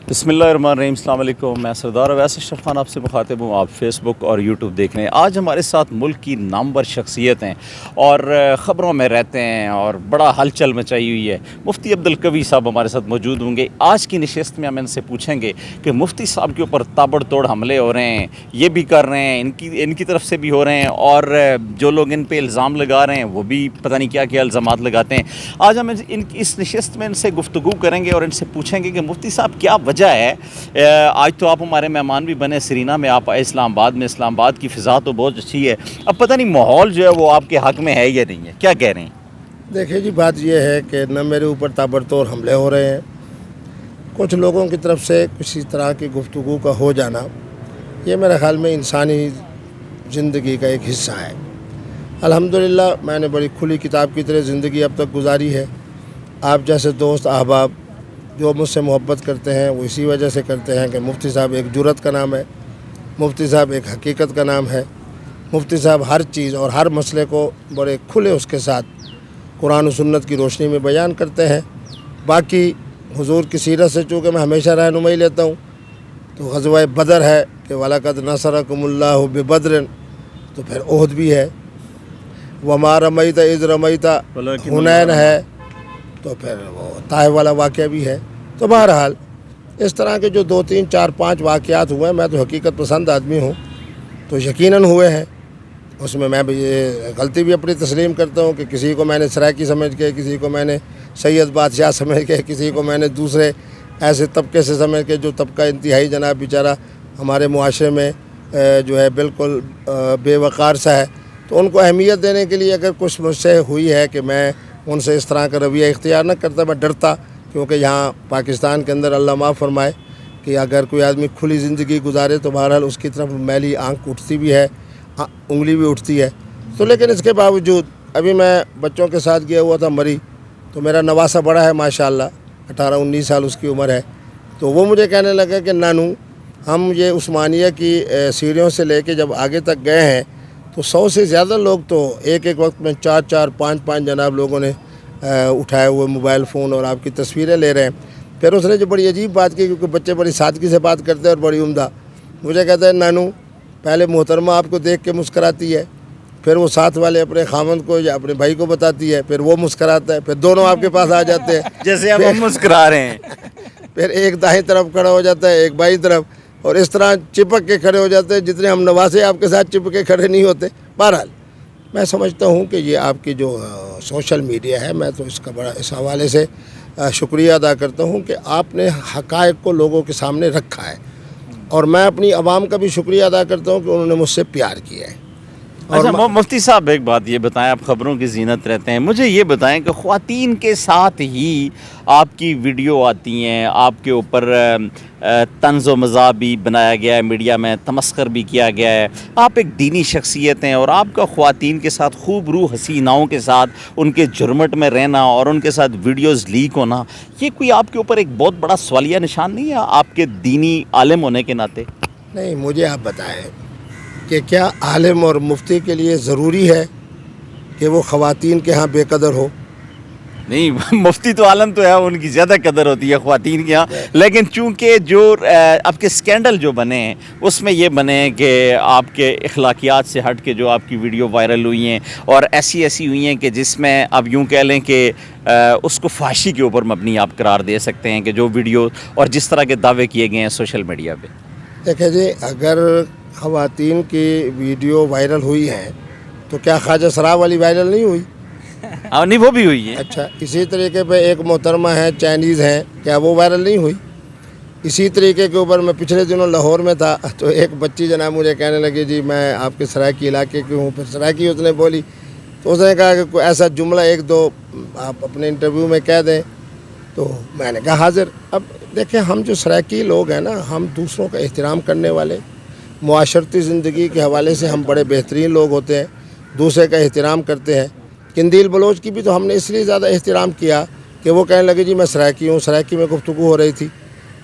بسم اللہ الرحمن الرحیم، السلام علیکم۔ میں سردار اویس اشرف خان آپ سے مخاطب ہوں۔ آپ فیس بک اور یوٹیوب دیکھ رہے ہیں۔ آج ہمارے ساتھ ملک کی نامور شخصیت ہیں اور خبروں میں رہتے ہیں اور بڑا ہلچل مچائی ہوئی ہے۔ مفتی عبدالقوی صاحب ہمارے ساتھ موجود ہوں گے۔ آج کی نشست میں ہم ان سے پوچھیں گے کہ مفتی صاحب کے اوپر تابڑ توڑ حملے ہو رہے ہیں، یہ بھی کر رہے ہیں، ان کی طرف سے بھی ہو رہے ہیں، اور جو لوگ ان پہ الزام لگا رہے ہیں وہ بھی پتہ نہیں کیا کیا الزامات لگاتے ہیں۔ آج ہم اس نشست میں ان سے گفتگو کریں گے اور ان سے پوچھیں گے کہ مفتی صاحب کیا وجہ ہے، آج تو آپ ہمارے مہمان بھی بنے، سرینا میں آپ آئے، اسلام آباد میں، اسلام آباد کی فضا تو بہت اچھی ہے، اب پتہ نہیں ماحول جو ہے وہ آپ کے حق میں ہے یا نہیں ہے، کیا کہہ رہے ہیں؟ دیکھیں جی، بات یہ ہے کہ نہ میرے اوپر تابڑتوڑ حملے ہو رہے ہیں، کچھ لوگوں کی طرف سے کسی طرح کی گفتگو کا ہو جانا، یہ میرے خیال میں انسانی زندگی کا ایک حصہ ہے۔ الحمدللہ میں نے بڑی کھلی کتاب کی طرح زندگی اب تک گزاری ہے۔ آپ جیسے دوست احباب جو مجھ سے محبت کرتے ہیں وہ اسی وجہ سے کرتے ہیں کہ مفتی صاحب ایک جرأت کا نام ہے، مفتی صاحب ایک حقیقت کا نام ہے، مفتی صاحب ہر چیز اور ہر مسئلے کو بڑے کھلے اس کے ساتھ قرآن و سنت کی روشنی میں بیان کرتے ہیں۔ باقی حضور کی سیرت سے چونکہ میں ہمیشہ رہنمائی لیتا ہوں، تو غزوہ بدر ہے کہ وَلَقَدْ نَصَرَكُمُ اللَّهُ بِبَدْرٍ، تو پھر احد بھی ہے، وَمَا رَمَيْتَ إِذْ رَمَيْتَ حنین ہے، تو پھر وہ طائف والا واقعہ بھی ہے۔ تو بہرحال اس طرح کے جو 2 3 4 5 واقعات ہوئے ہیں، میں تو حقیقت پسند آدمی ہوں، تو یقیناً ہوئے ہیں۔ اس میں بھی یہ غلطی بھی اپنی تسلیم کرتا ہوں کہ کسی کو میں نے سرائکی سمجھ کے، کسی کو میں نے سید بادشاہ سمجھ کے، کسی کو میں نے دوسرے ایسے طبقے سے سمجھ کے جو طبقہ انتہائی جناب بیچارہ ہمارے معاشرے میں جو ہے بالکل بے وقار سا ہے، تو ان کو اہمیت دینے کے لیے اگر کچھ مجھ سے ہوئی ہے کہ میں ان سے اس طرح کا رویہ اختیار نہ کرتا، میں ڈرتا، کیونکہ یہاں پاکستان کے اندر اللہ معاف فرمائے کہ اگر کوئی آدمی کھلی زندگی گزارے تو بہرحال اس کی طرف میلی آنکھ اٹھتی بھی ہے، انگلی بھی اٹھتی ہے۔ تو لیکن اس کے باوجود ابھی میں بچوں کے ساتھ گیا ہوا تھا مری، تو میرا نواسا بڑا ہے ماشاءاللہ، 18 19 سال اس کی عمر ہے، تو وہ مجھے کہنے لگا کہ نانو، ہم یہ عثمانیہ کی سیڑھیوں سے لے کے جب آگے تک گئے ہیں تو 100 سے زیادہ لوگ تو ایک وقت میں 4 4 5 5 جناب لوگوں نے اٹھائے ہوئے موبائل فون اور آپ کی تصویریں لے رہے ہیں۔ پھر اس نے جو بڑی عجیب بات کی، کیونکہ بچے بڑی سادگی سے بات کرتے ہیں اور بڑی عمدہ، مجھے کہتا ہے نانو، پہلے محترمہ آپ کو دیکھ کے مسکراتی ہے، پھر وہ ساتھ والے اپنے خامند کو یا اپنے بھائی کو بتاتی ہے، پھر وہ مسکراتا ہے، پھر دونوں آپ کے پاس آ جاتے ہیں جیسے اب ہم مسکرا رہے ہیں، پھر ایک دائیں طرف کھڑا ہو جاتا ہے، ایک بائیں طرف، اور اس طرح چپک کے کھڑے ہو جاتے ہیں جتنے ہم نواسے آپ کے ساتھ چپک کے کھڑے نہیں ہوتے۔ بہرحال میں سمجھتا ہوں کہ یہ آپ کی جو سوشل میڈیا ہے، میں تو اس کا بڑا اس حوالے سے شکریہ ادا کرتا ہوں کہ آپ نے حقائق کو لوگوں کے سامنے رکھا ہے، اور میں اپنی عوام کا بھی شکریہ ادا کرتا ہوں کہ انہوں نے مجھ سے پیار کیا ہے۔ اچھا مفتی صاحب ایک بات یہ بتائیں، آپ خبروں کی زینت رہتے ہیں، مجھے یہ بتائیں کہ خواتین کے ساتھ ہی آپ کی ویڈیو آتی ہیں، آپ کے اوپر طنز و مزاح بھی بنایا گیا ہے، میڈیا میں تمسخر بھی کیا گیا ہے، آپ ایک دینی شخصیت ہیں اور آپ کا خواتین کے ساتھ خوب روح حسیناؤں کے ساتھ ان کے جھرمٹ میں رہنا اور ان کے ساتھ ویڈیوز لیک ہونا، یہ کوئی آپ کے اوپر ایک بہت بڑا سوالیہ نشان نہیں ہے آپ کے دینی عالم ہونے کے ناطے؟ نہیں، مجھے آپ بتائیں کہ کیا عالم اور مفتی کے لیے ضروری ہے کہ وہ خواتین کے ہاں بے قدر ہو؟ نہیں، مفتی تو عالم تو ہے، ان کی زیادہ قدر ہوتی ہے خواتین کے یہاں، لیکن چونکہ جو آپ کے سکینڈل جو بنے ہیں اس میں یہ بنے ہیں کہ آپ کے اخلاقیات سے ہٹ کے جو آپ کی ویڈیو وائرل ہوئی ہیں اور ایسی ہوئی ہیں کہ جس میں اب یوں کہہ لیں کہ اس کو فحاشی کے اوپر مبنی آپ قرار دے سکتے ہیں کہ جو ویڈیو اور جس طرح کے دعوے کیے گئے ہیں سوشل میڈیا پہ۔ دیکھیں جی، اگر خواتین کی ویڈیو وائرل ہوئی ہیں تو کیا خواجہ سرا والی وائرل نہیں ہوئی؟ نہیں، وہ بھی ہوئی ہے۔ اچھا، اسی طریقے پہ ایک محترمہ ہے چائنیز ہیں، کیا وہ وائرل نہیں ہوئی؟ اسی طریقے کے اوپر میں پچھلے دنوں لاہور میں تھا، تو ایک بچی جناب مجھے کہنے لگی جی میں آپ کے سرائکی علاقے کی ہوں، پھر سرائکی اس نے بولی، تو اس نے کہا کہ کوئی ایسا جملہ 1 2 آپ اپنے انٹرویو میں کہہ دیں، تو میں نے کہا حاضر۔ اب دیکھیں، ہم جو سرائکی لوگ ہیں نا، ہم دوسروں کا احترام کرنے والے، معاشرتی زندگی کے حوالے سے ہم بڑے بہترین لوگ ہوتے ہیں، دوسرے کا احترام کرتے ہیں۔ قندیل بلوچ کی بھی تو ہم نے اس لیے زیادہ احترام کیا کہ وہ کہنے لگے جی میں سرائکی ہوں، سرائکی میں گفتگو ہو رہی تھی۔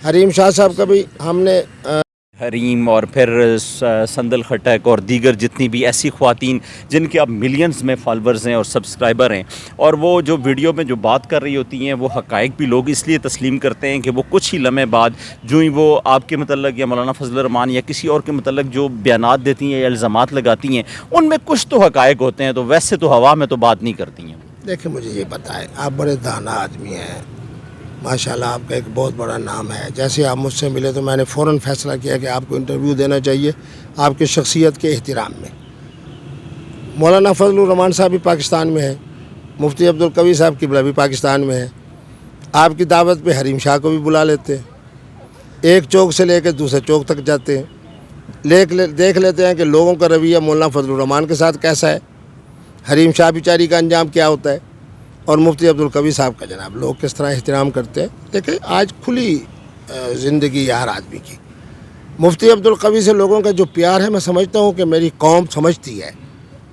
حریم شاہ صاحب کا بھی ہم نے حریم اور پھر سندل خٹک اور دیگر جتنی بھی ایسی خواتین جن کے اب ملینز میں فالورز ہیں اور سبسکرائبر ہیں، اور وہ جو ویڈیو میں جو بات کر رہی ہوتی ہیں وہ حقائق بھی لوگ اس لیے تسلیم کرتے ہیں کہ وہ کچھ ہی لمحے بعد جو ہی وہ آپ کے متعلق یا مولانا فضل الرحمان یا کسی اور کے متعلق جو بیانات دیتی ہیں یا الزامات لگاتی ہیں ان میں کچھ تو حقائق ہوتے ہیں، تو ویسے تو ہوا میں تو بات نہیں کرتی ہیں۔ دیکھیں مجھے یہ بتائیں، آپ بڑے دانا آدمی ہیں، ماشاءاللہ آپ کا ایک بہت بڑا نام ہے، جیسے آپ مجھ سے ملے تو میں نے فوراً فیصلہ کیا کہ آپ کو انٹرویو دینا چاہیے آپ کی شخصیت کے احترام میں۔ مولانا فضل الرحمان صاحب بھی پاکستان میں ہیں، مفتی عبدالقوی صاحب قبلہ بھی پاکستان میں ہیں، آپ کی دعوت پہ حریم شاہ کو بھی بلا لیتے ہیں، ایک چوک سے لے کے دوسرے چوک تک جاتے ہیں، دیکھ لیتے ہیں کہ لوگوں کا رویہ مولانا فضل الرحمان کے ساتھ کیسا ہے، حریم شاہ بیچاری کا انجام کیا ہوتا ہے، اور مفتی عبدالقوی صاحب کا جناب لوگ کس طرح احترام کرتے ہیں۔ دیکھیں آج کھلی زندگی ہے ہر آدمی کی۔ مفتی عبدالقوی سے لوگوں کا جو پیار ہے، میں سمجھتا ہوں کہ میری قوم سمجھتی ہے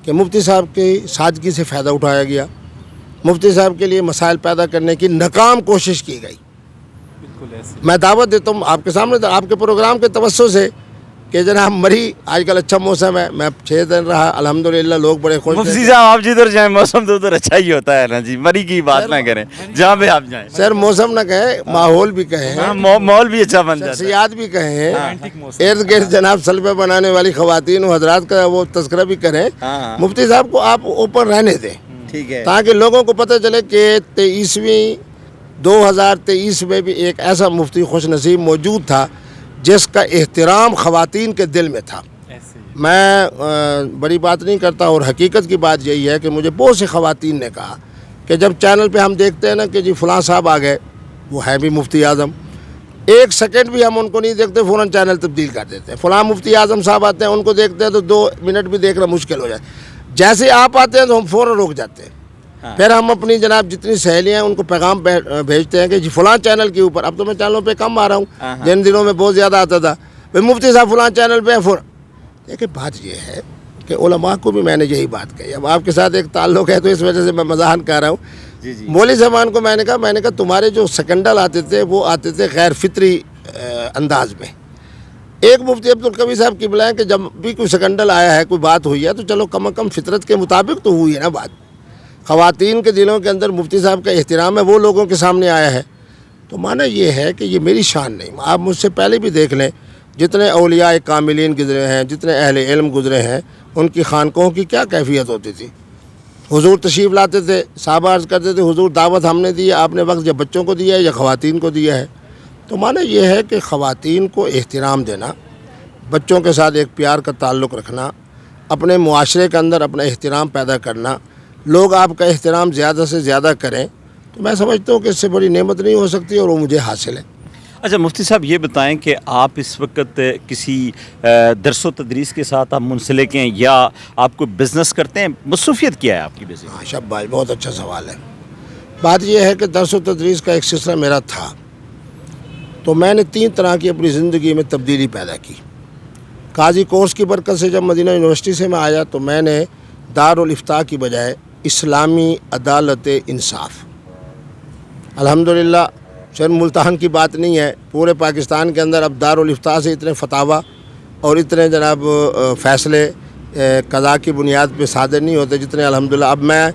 کہ مفتی صاحب کی سادگی سے فائدہ اٹھایا گیا، مفتی صاحب کے لیے مسائل پیدا کرنے کی ناکام کوشش کی گئی۔ میں دعوت دیتا ہوں آپ کے سامنے آپ کے پروگرام کے توسط سے کہ جناب مری آج کل اچھا موسم ہے، میں 6 دن رہا الحمدللہ، لوگ بڑے خوش ہیں۔ مفتی صاحب آپ جدھر جائیں موسم تو ادھر اچھا ہی ہوتا ہے نا جی، مری کی بات نہ کریں، جہاں پہ آپ جائیں سر موسم نہ کہیں، ماحول بھی کہیں، ماحول بھی اچھا بن جاتا ہے، شخصیات بھی کہیں، ارد گرد جناب سلبے بنانے والی خواتین و حضرات کا وہ تذکرہ بھی کریں۔ مفتی صاحب کو آپ اوپن رہنے دیں، ٹھیک ہے، تاکہ لوگوں کو پتہ چلے کہ 2023 میں بھی ایک ایسا مفتی خوش نصیب موجود تھا جس کا احترام خواتین کے دل میں تھا۔ میں بڑی بات نہیں کرتا، اور حقیقت کی بات یہی ہے کہ مجھے بہت سی خواتین نے کہا کہ جب چینل پہ ہم دیکھتے ہیں نا کہ جی فلاں صاحب آ گئے، وہ ہے بھی مفتی اعظم، 1 سیکنڈ بھی ہم ان کو نہیں دیکھتے، فوراً چینل تبدیل کر دیتے ہیں۔ فلاں مفتی اعظم صاحب آتے ہیں، ان کو دیکھتے ہیں تو 2 منٹ بھی دیکھنا مشکل ہو جائے، جیسے آپ آتے ہیں تو ہم فوراً رک جاتے ہیں۔ پھر ہم اپنی جناب جتنی سہیلیاں ہیں ان کو پیغام بھیجتے ہیں کہ جی فلاں چینل کے اوپر، اب تو میں چینلوں پہ کم آ رہا ہوں، جن دنوں میں بہت زیادہ آتا تھا، بھائی مفتی صاحب فلاں چینل پہ فوراً۔ دیکھیں بات یہ ہے کہ علماء کو بھی میں نے یہی بات کہی، اب آپ کے ساتھ ایک تعلق ہے تو اس وجہ سے میں مزاحن کر رہا ہوں۔ مولوی صاحبان کو میں نے کہا تمہارے جو سکنڈل آتے تھے وہ آتے تھے غیر فطری انداز میں۔ ایک مفتی عبدالقوی صاحب کی بلائیں کہ جب بھی کوئی سکنڈل آیا ہے، کوئی بات ہوئی ہے تو چلو کم از کم فطرت کے مطابق تو ہوئی ہے نا بات۔ خواتین کے دلوں کے اندر مفتی صاحب کا احترام ہے، وہ لوگوں کے سامنے آیا ہے، تو معنی یہ ہے کہ یہ میری شان نہیں۔ آپ مجھ سے پہلے بھی دیکھ لیں، جتنے اولیاء کاملین گزرے ہیں، جتنے اہل علم گزرے ہیں، ان کی خانقاہوں کی کیا کیفیت ہوتی تھی۔ حضور تشریف لاتے تھے، صحابہ عرض کرتے تھے حضور دعوت ہم نے دی ہے، آپ نے وقت یا بچوں کو دیا ہے یا خواتین کو دیا ہے۔ تو معنی یہ ہے کہ خواتین کو احترام دینا، بچوں کے ساتھ ایک پیار کا تعلق رکھنا، اپنے معاشرے کے اندر اپنا احترام پیدا کرنا، لوگ آپ کا احترام زیادہ سے زیادہ کریں، تو میں سمجھتا ہوں کہ اس سے بڑی نعمت نہیں ہو سکتی، اور وہ مجھے حاصل ہے۔ اچھا مفتی صاحب یہ بتائیں کہ آپ اس وقت کسی درس و تدریس کے ساتھ آپ منسلک ہیں یا آپ کو بزنس کرتے ہیں؟ مصروفیت کیا ہے آپ کی بیسک؟ ہاں شب بھائی بہت اچھا سوال ہے۔ بات یہ ہے کہ درس و تدریس کا ایک سلسلہ میرا تھا، تو میں نے 3 طرح کی اپنی زندگی میں تبدیلی پیدا کی۔ قاضی کورس کی برکت سے جب مدینہ یونیورسٹی سے میں آیا تو میں نے دارالافتاء کی بجائے اسلامی عدالت انصاف، الحمدللہ صرف ملتان کی بات نہیں ہے، پورے پاکستان کے اندر اب دارالافتاء سے اتنے فتاویٰ اور اتنے جناب فیصلے قضاء کی بنیاد پہ صادر نہیں ہوتے جتنے الحمدللہ۔ اب میں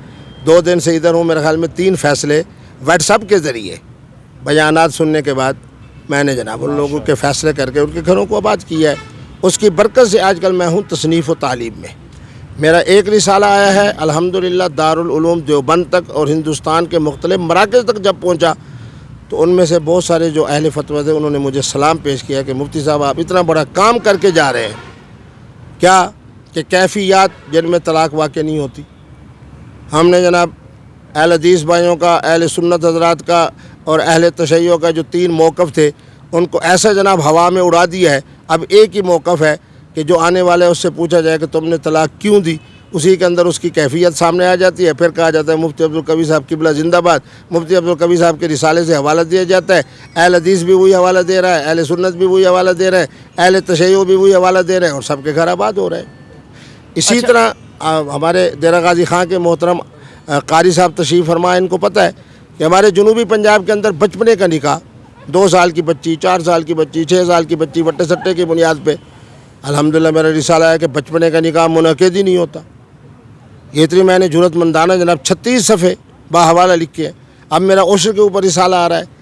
2 دن سے ادھر ہوں، میرے خیال میں 3 فیصلے واٹس ایپ کے ذریعے بیانات سننے کے بعد میں نے جناب ان لوگوں کے فیصلے کر کے ان کے گھروں کو آباد کیا ہے۔ اس کی برکت سے آج کل میں ہوں تصنیف و تعلیم میں۔ میرا ایک رسالہ آیا ہے الحمدللہ دارالعلوم دیوبند تک، اور ہندوستان کے مختلف مراکز تک جب پہنچا تو ان میں سے بہت سارے جو اہل فتویٰ تھے انہوں نے مجھے سلام پیش کیا کہ مفتی صاحب آپ اتنا بڑا کام کر کے جا رہے ہیں، کیا کہ کیفیات جن میں طلاق واقع نہیں ہوتی۔ ہم نے جناب اہل حدیث بھائیوں کا، اہل سنت حضرات کا اور اہل تشیع کا جو 3 موقف تھے ان کو ایسا جناب ہوا میں اڑا دیا ہے۔ اب ایک ہی موقف ہے کہ جو آنے والے اس سے پوچھا جائے کہ تم نے طلاق کیوں دی، اسی کے اندر اس کی کیفیت سامنے آ جاتی ہے۔ پھر کہا جاتا ہے مفتی عبدالقوی صاحب قبلہ زندہ باد، مفتی عبدالقوی صاحب کے رسالے سے حوالہ دیا جاتا ہے، اہل حدیث بھی وہی حوالہ دے رہا ہے، اہل سنت بھی وہی حوالہ دے رہا ہے، اہل تشیع بھی وہی حوالہ دے رہے ہیں، اور سب کے گھر آباد ہو رہے ہیں۔ اسی طرح ہمارے ڈیرہ غازی خان کے محترم قاری صاحب تشریف فرما، ان کو پتہ ہے کہ ہمارے جنوبی پنجاب کے اندر بچپنے کا نکاح 2 سال کی بچی، 4 سال کی بچی، 6 سال کی بچی وٹے سٹے کی بنیاد پہ الحمدللہ میرا رسالہ ہے کہ بچپنے کا نکاح منعقد ہی نہیں ہوتا. یہ اتنی میں نے جرأت مندانہ جناب 36 صفحے باحوالہ لکھے ہیں. اب میرا عشر کے اوپر رسالہ آ رہا ہے.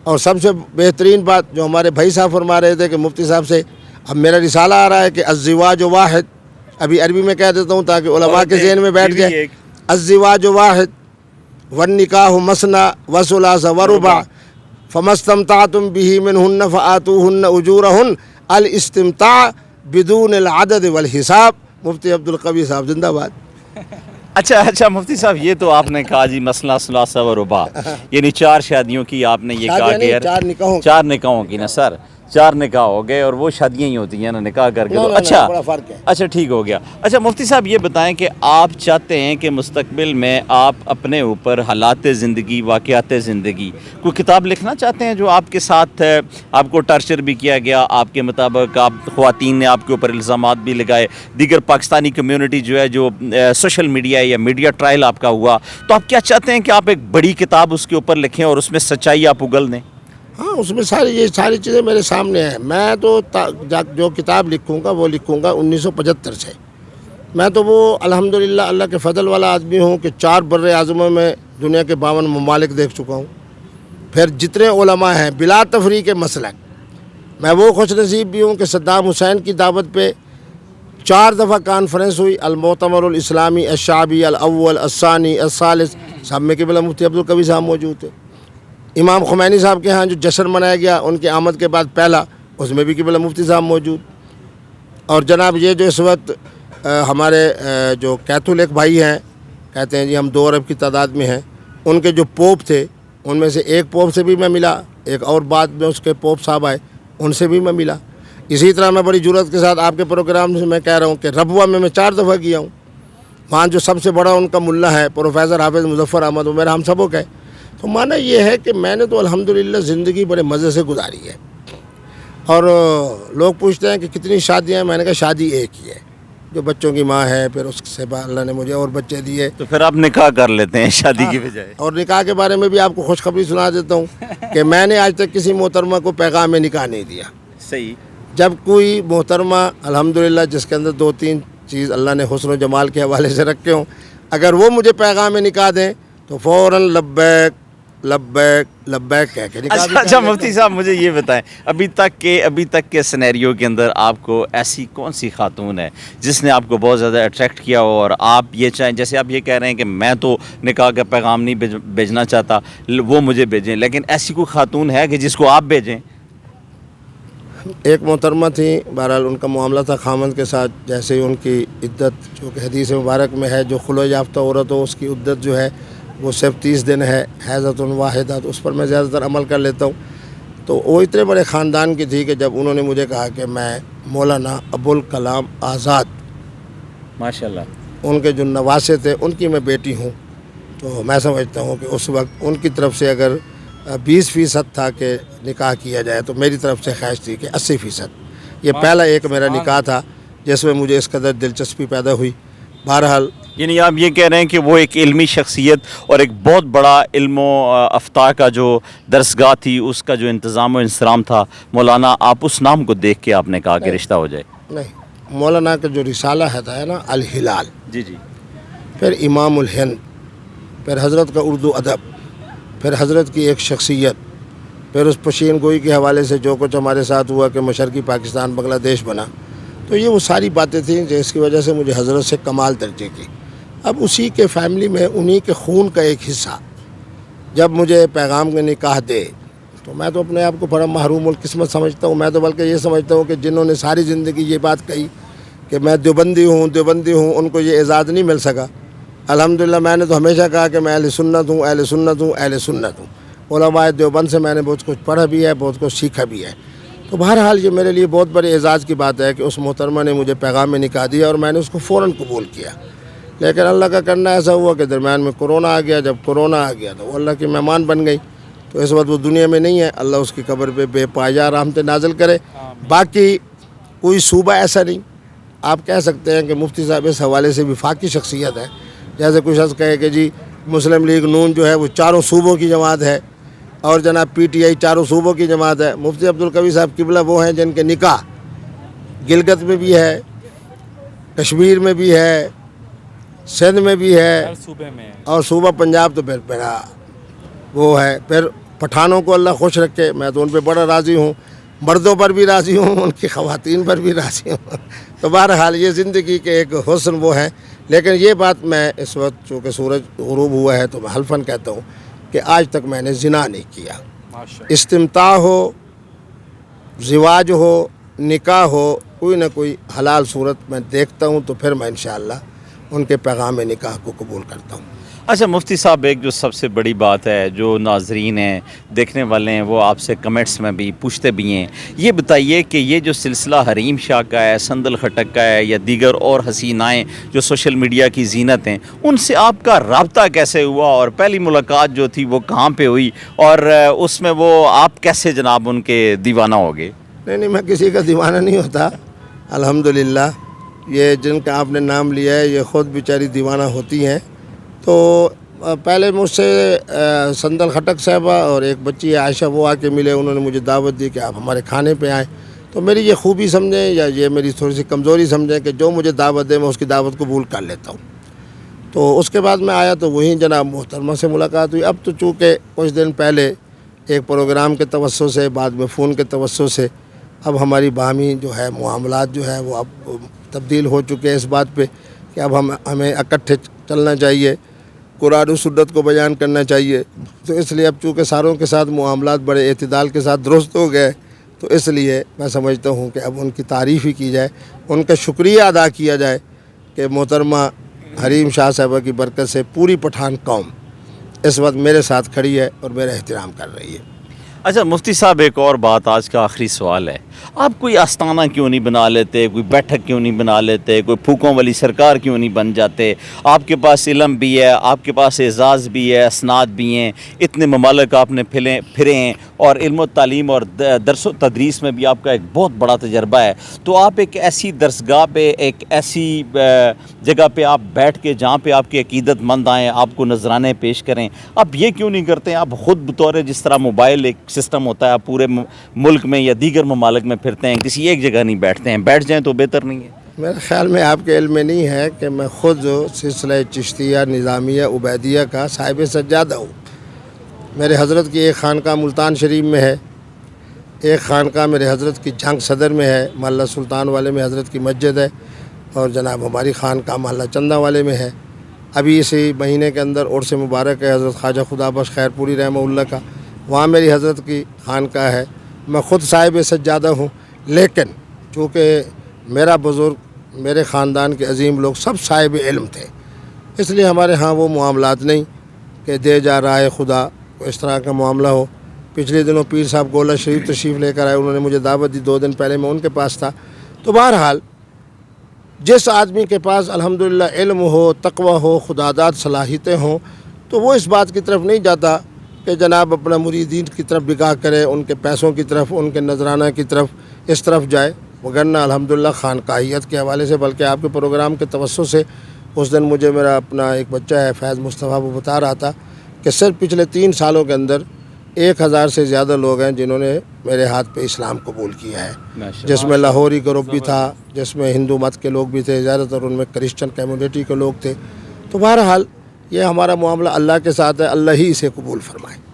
اور سب سے بہترین بات جو ہمارے بھائی صاحب فرما رہے تھے کہ مفتی صاحب سے، اب میرا رسالہ آ رہا ہے کہ الزواج واحد، ابھی عربی میں کہہ دیتا ہوں تاکہ علماء کے ذہن میں بیٹھ جائے. الزواج واحد والنکاح مثنی وثلاث ورباع فما استمتعتم به منهن فآتوهن اجورهن الاستمتاع بدون العدد والحساب. مفتی عبدالقوی صاحب زندہ باد. اچھا مفتی صاحب، یہ تو آپ نے کہا جی مسئلہ ثلاثہ و رباع، یعنی 4 شادیوں کی آپ نے یہ کہا کہ 4 نکاحوں کی نا سر، 4 نکاح ہو گئے اور وہ شادیاں ہی ہوتی ہیں نا نکاح کر کے. تو اچھا ٹھیک ہو گیا. اچھا مفتی صاحب یہ بتائیں کہ آپ چاہتے ہیں کہ مستقبل میں آپ اپنے اوپر حالات زندگی، واقعات زندگی کوئی کتاب لکھنا چاہتے ہیں جو آپ کے ساتھ آپ کو ٹارچر بھی کیا گیا، آپ کے مطابق آپ خواتین نے آپ کے اوپر الزامات بھی لگائے، دیگر پاکستانی کمیونٹی جو ہے جو سوشل میڈیا یا میڈیا ٹرائل آپ کا ہوا، تو آپ کیا چاہتے ہیں کہ آپ ایک بڑی کتاب اس کے اوپر لکھیں اور اس میں سچائی آپ اگل دیں؟ ہاں، اس میں یہ ساری چیزیں میرے سامنے ہیں. میں تو جو کتاب لکھوں گا وہ لکھوں گا 1975 سے. میں تو وہ الحمدللہ اللہ کے فضل والا آدمی ہوں کہ 4 بر اعظموں میں دنیا کے 52 ممالک دیکھ چکا ہوں. پھر جتنے علماء ہیں بلا تفریق مسلک، میں وہ خوش نصیب بھی ہوں کہ صدام حسین کی دعوت پہ 4 دفعہ کانفرنس ہوئی، المؤتمر الاسلامی الشعبی الاول الثانی الثالث، سب میں قبلہ مفتی عبدالقوی صاحب موجود تھے. امام خمینی صاحب کے ہاں جو جشن منایا گیا ان کی آمد کے بعد پہلا، اس میں بھی قبلہ مفتی صاحب موجود. اور جناب یہ جو اس وقت ہمارے جو کیتھولک بھائی ہیں، کہتے ہیں جی ہم 2 ارب کی تعداد میں ہیں، ان کے جو پوپ تھے ان میں سے ایک پوپ سے بھی میں ملا، ایک اور بعد میں اس کے پوپ صاحب آئے ان سے بھی میں ملا. اسی طرح میں بڑی جرأت کے ساتھ آپ کے پروگرام سے میں کہہ رہا ہوں کہ ربوہ میں 4 دفعہ گیا ہوں. وہاں جو سب سے بڑا ان کا ملا ہے پروفیسر حافظ مظفر احمد، وہ میرا ہم سبق ہے. تو معنی یہ ہے کہ میں نے تو الحمدللہ زندگی بڑے مزے سے گزاری ہے. اور لوگ پوچھتے ہیں کہ کتنی شادیاں ہیں، میں نے کہا شادی ایک ہی ہے جو بچوں کی ماں ہے، پھر اس سے بعد اللہ نے مجھے اور بچے دیے. تو پھر آپ نکاح کر لیتے ہیں شادی کی بجائے. اور نکاح کے بارے میں بھی آپ کو خوشخبری سنا دیتا ہوں کہ میں نے آج تک کسی محترمہ کو پیغام نکاح نہیں دیا. صحیح. جب کوئی محترمہ الحمدللہ جس کے اندر 2-3 چیز اللہ نے حسن و جمال کے حوالے سے رکھے ہوں، اگر وہ مجھے پیغام نکاح دیں تو فوراً لبیک لبیک لبیک کہہ کے نکاح. اچھا مفتی صاحب مجھے یہ بتائیں، ابھی تک کے سینیریو کے اندر آپ کو ایسی کون سی خاتون ہے جس نے آپ کو بہت زیادہ اٹریکٹ کیا ہو اور آپ یہ چاہیں، جیسے آپ یہ کہہ رہے ہیں کہ میں تو نکاح کا پیغام نہیں بھیجنا چاہتا، وہ مجھے بھیجیں، لیکن ایسی کوئی خاتون ہے کہ جس کو آپ بھیجیں؟ ایک محترمہ تھی، بہرحال ان کا معاملہ تھا خامند کے ساتھ. جیسے ہی ان کی عدت جو کہ حدیث مبارک میں ہے، جو خلوہ یافتہ عورت ہو اس کی عدت جو ہے وہ صرف 30 دن ہے، حیضۃ واحدہ، تو اس پر میں زیادہ تر عمل کر لیتا ہوں. تو وہ اتنے بڑے خاندان کی تھی کہ جب انہوں نے مجھے کہا کہ میں مولانا ابوالکلام آزاد، ماشاءاللہ، ان کے جو نواسے تھے ان کی میں بیٹی ہوں، تو میں سمجھتا ہوں کہ اس وقت ان کی طرف سے اگر 20% تھا کہ نکاح کیا جائے تو میری طرف سے خواہش تھی کہ 80%. یہ پہلا ایک میرا نکاح تھا جس میں مجھے اس قدر دلچسپی پیدا ہوئی. بہرحال یعنی آپ یہ کہہ رہے ہیں کہ وہ ایک علمی شخصیت اور ایک بہت بڑا علم و افتاء کا جو درسگاہ تھی، اس کا جو انتظام و انصرام تھا، مولانا، آپ اس نام کو دیکھ کے آپ نے کہا کہ رشتہ ہو جائے؟ نہیں، مولانا کا جو رسالہ ہے نا الہلال، جی، پھر امام الہند، پھر حضرت کا اردو ادب، پھر حضرت کی ایک شخصیت، پھر اس پشین گوئی کے حوالے سے جو کچھ ہمارے ساتھ ہوا کہ مشرقی پاکستان بنگلہ دیش بنا، تو یہ وہ ساری باتیں تھیں جس کی وجہ سے مجھے حضرت سے کمال درجے کی. اب اسی کے فیملی میں انہی کے خون کا ایک حصہ جب مجھے پیغام کے نکاح دے تو میں تو اپنے آپ کو بڑا محروم القسمت سمجھتا ہوں. میں تو بلکہ یہ سمجھتا ہوں کہ جنہوں نے ساری زندگی یہ بات کہی کہ میں دیوبندی ہوں ان کو یہ اعزاز نہیں مل سکا. الحمدللہ میں نے تو ہمیشہ کہا کہ میں اہل سنت ہوں. علماء دیوبند سے میں نے بہت کچھ پڑھا بھی ہے، بہت کچھ سیکھا بھی ہے. تو بہرحال یہ میرے لیے بہت بڑے اعزاز کی بات ہے کہ اس محترمہ نے مجھے پیغام میں نکاح دیا اور میں نے اس کو فوراً قبول کیا. لیکن اللہ کا کرنا ایسا ہوا کہ درمیان میں کورونا آ گیا. جب کورونا آ گیا تو وہ اللہ کی مہمان بن گئی. تو اس وقت وہ دنیا میں نہیں ہے، اللہ اس کی قبر پہ بے پایہ رحمت نازل کرے. باقی کوئی صوبہ ایسا نہیں آپ کہہ سکتے ہیں کہ مفتی صاحب اس حوالے سے وفاقی شخصیت ہے. جیسے کچھ شخص کہے کہ جی مسلم لیگ نون جو ہے وہ 4 صوبوں کی جماعت ہے، اور جناب PTI چاروں صوبوں کی جماعت ہے. مفتی عبدالقوی صاحب قبلہ وہ ہیں جن کے نکاح گلگت میں بھی ہے, کشمیر میں بھی ہے, سندھ میں بھی ہے, ہر صوبے میں. اور صوبہ پنجاب تو پھر میرا وہ ہے. پھر پٹھانوں کو اللہ خوش رکھے, میں تو ان پہ بڑا راضی ہوں, مردوں پر بھی راضی ہوں, ان کی خواتین پر بھی راضی ہوں. تو بہرحال یہ زندگی کے ایک حسن وہ ہے. لیکن یہ بات میں اس وقت چونکہ سورج غروب ہوا ہے تو میں حلفاً کہتا ہوں کہ آج تک میں نے زنا نہیں کیا. استمتاع ہو, زواج ہو, نکاح ہو, کوئی نہ کوئی حلال صورت میں دیکھتا ہوں تو پھر میں انشاءاللہ ان کے پیغام نکاح کو قبول کرتا ہوں. اچھا مفتی صاحب, ایک جو سب سے بڑی بات ہے, جو ناظرین ہیں, دیکھنے والے ہیں, وہ آپ سے کمنٹس میں بھی پوچھتے بھی ہیں, یہ بتائیے کہ یہ جو سلسلہ حریم شاہ کا ہے, سندل خٹک کا ہے, یا دیگر اور حسینائیں جو سوشل میڈیا کی زینت ہیں, ان سے آپ کا رابطہ کیسے ہوا, اور پہلی ملاقات جو تھی وہ کہاں پہ ہوئی, اور اس میں وہ آپ کیسے جناب ان کے دیوانہ ہو گئے؟ نہیں, میں کسی کا دیوانہ نہیں ہوتا الحمدللہ. یہ جن کا آپ نے نام لیا ہے یہ خود بیچاری دیوانہ ہوتی ہیں. تو پہلے مجھ سے سندل خٹک صاحبہ اور ایک بچی ہے عائشہ, وہ آ کے ملے, انہوں نے مجھے دعوت دی کہ آپ ہمارے کھانے پہ آئیں. تو میری یہ خوبی سمجھیں یا یہ میری تھوڑی سی کمزوری سمجھیں کہ جو مجھے دعوت دے میں اس کی دعوت قبول کر لیتا ہوں. تو اس کے بعد میں آیا تو وہیں جناب محترمہ سے ملاقات ہوئی. اب تو چونکہ کچھ دن پہلے ایک پروگرام کے توسط سے, بعد میں فون کے توسط سے, اب ہماری باہمی جو ہے معاملات جو ہے وہ اب تبدیل ہو چکے ہیں اس بات پہ کہ اب ہمیں اکٹھے چلنا چاہیے, قرآن و سنت کو بیان کرنا چاہیے. تو اس لیے اب چونکہ ساروں کے ساتھ معاملات بڑے اعتدال کے ساتھ درست ہو گئے, تو اس لیے میں سمجھتا ہوں کہ اب ان کی تعریف ہی کی جائے, ان کا شکریہ ادا کیا جائے کہ محترمہ حریم شاہ صاحبہ کی برکت سے پوری پٹھان قوم اس وقت میرے ساتھ کھڑی ہے اور میرا احترام کر رہی ہے. اچھا مفتی صاحب, ایک اور بات, آج کا آخری سوال ہے, آپ کوئی آستانہ کیوں نہیں بنا لیتے, کوئی بیٹھک کیوں نہیں بنا لیتے, کوئی پھوکوں والی سرکار کیوں نہیں بن جاتے؟ آپ کے پاس علم بھی ہے, آپ کے پاس اعزاز بھی ہے, اسناد بھی ہیں, اتنے ممالک آپ نے پھرے ہیں, اور علم و تعلیم اور درس و تدریس میں بھی آپ کا ایک بہت بڑا تجربہ ہے. تو آپ ایک ایسی درسگاہ پہ, ایک ایسی جگہ پہ آپ بیٹھ کے جہاں پہ آپ کے عقیدت مند آئیں, آپ کو نذرانے پیش کریں, آپ یہ کیوں نہیں کرتے؟ آپ خود بطور جس طرح موبائل ایک سسٹم ہوتا ہے, آپ پورے ملک میں یا دیگر ممالک میں پھرتے ہیں, کسی ایک جگہ نہیں بیٹھتے ہیں, بیٹھ جائیں تو بہتر نہیں ہے؟ میرے خیال میں آپ کے علم میں نہیں ہے کہ میں خود سلسلہ چشتیہ نظامیہ عبیدیہ کا صاحب سجادہ ہوں. میرے حضرت کی ایک خانقاہ ملتان شریف میں ہے, ایک خانقاہ میرے حضرت کی جھنگ صدر میں ہے, محلہ سلطان والے میں حضرت کی مسجد ہے, اور جناب ہماری خانقاہ محلہ چندہ والے میں ہے. ابھی اسی مہینے کے اندر عرس مبارک ہے حضرت خواجہ خدا بخش خیر پوری رحمہ اللہ کا, وہاں میری حضرت کی خانقاہ ہے. میں خود صاحب سجادہ ہوں, لیکن چونکہ میرا بزرگ, میرے خاندان کے عظیم لوگ سب صاحب علم تھے, اس لیے ہمارے ہاں وہ معاملات نہیں کہ دے جا رہا ہے خدا, اس طرح کا معاملہ ہو. پچھلے دنوں پیر صاحب گولہ شریف تشریف لے کر آئے, انہوں نے مجھے دعوت دی, 2 دن پہلے میں ان کے پاس تھا. تو بہرحال جس آدمی کے پاس الحمدللہ علم ہو, تقوی ہو, خداداد صلاحیتیں ہوں, تو وہ اس بات کی طرف نہیں جاتا کہ جناب اپنا مریدین کی طرف بگاہ کرے, ان کے پیسوں کی طرف, ان کے نذرانہ کی طرف, اس طرف جائے. وگرنہ الحمدللہ خانقاہیت کے حوالے سے, بلکہ آپ کے پروگرام کے توسط سے اس دن مجھے میرا اپنا ایک بچہ ہے فیض مصطفیٰ, وہ بتا رہا تھا کہ صرف پچھلے 3 سالوں کے اندر 1000 سے زیادہ لوگ ہیں جنہوں نے میرے ہاتھ پہ اسلام قبول کیا ہے, جس میں لاہوری گروپ بھی تھا, جس میں ہندو مت کے لوگ بھی تھے, زیادہ تر ان میں کرسچن کمیونٹی کے لوگ تھے. تو بہرحال یہ ہمارا معاملہ اللہ کے ساتھ ہے, اللہ ہی اسے قبول فرمائے.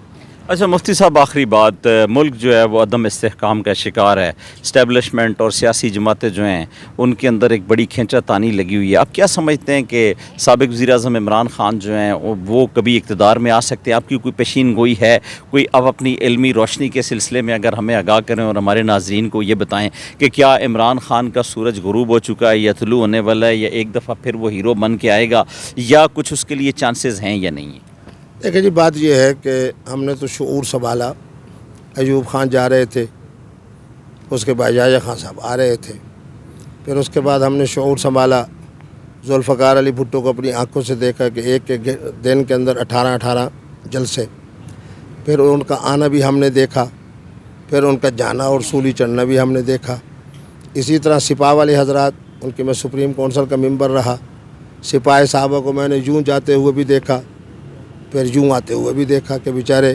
اچھا مفتی صاحب, آخری بات, ملک جو ہے وہ عدم استحکام کا شکار ہے, اسٹیبلشمنٹ اور سیاسی جماعتیں جو ہیں ان کے اندر ایک بڑی کھینچا تانی لگی ہوئی ہے. آپ کیا سمجھتے ہیں کہ سابق وزیر اعظم عمران خان جو ہیں وہ کبھی اقتدار میں آ سکتے ہیں؟ آپ کی کوئی پیشین گوئی ہے, کوئی اب اپنی علمی روشنی کے سلسلے میں اگر ہمیں آگاہ کریں اور ہمارے ناظرین کو یہ بتائیں کہ کیا عمران خان کا سورج غروب ہو چکا ہے, یا طلوع ہونے والا ہے, یا ایک دفعہ پھر وہ ہیرو بن کے آئے گا, یا کچھ اس کے لیے چانسز ہیں یا نہیں ہیں؟ دیکھیں جی, بات یہ ہے کہ ہم نے تو شعور سنبھالا. ایوب خان جا رہے تھے, اس کے بعد یحییٰ خان صاحب آ رہے تھے, پھر اس کے بعد ہم نے شعور سنبھالا. ذوالفقار علی بھٹو کو اپنی آنکھوں سے دیکھا کہ ایک دن کے اندر 18 جلسے, پھر ان کا آنا بھی ہم نے دیکھا, پھر ان کا جانا اور سولی چڑھنا بھی ہم نے دیکھا. اسی طرح سپاہ والے حضرات, ان کے میں سپریم کونسل کا ممبر رہا, سپاہی صاحبہ کو میں نے یوں جاتے ہوئے بھی دیکھا, پھر یوں آتے ہوئے بھی دیکھا کہ بیچارے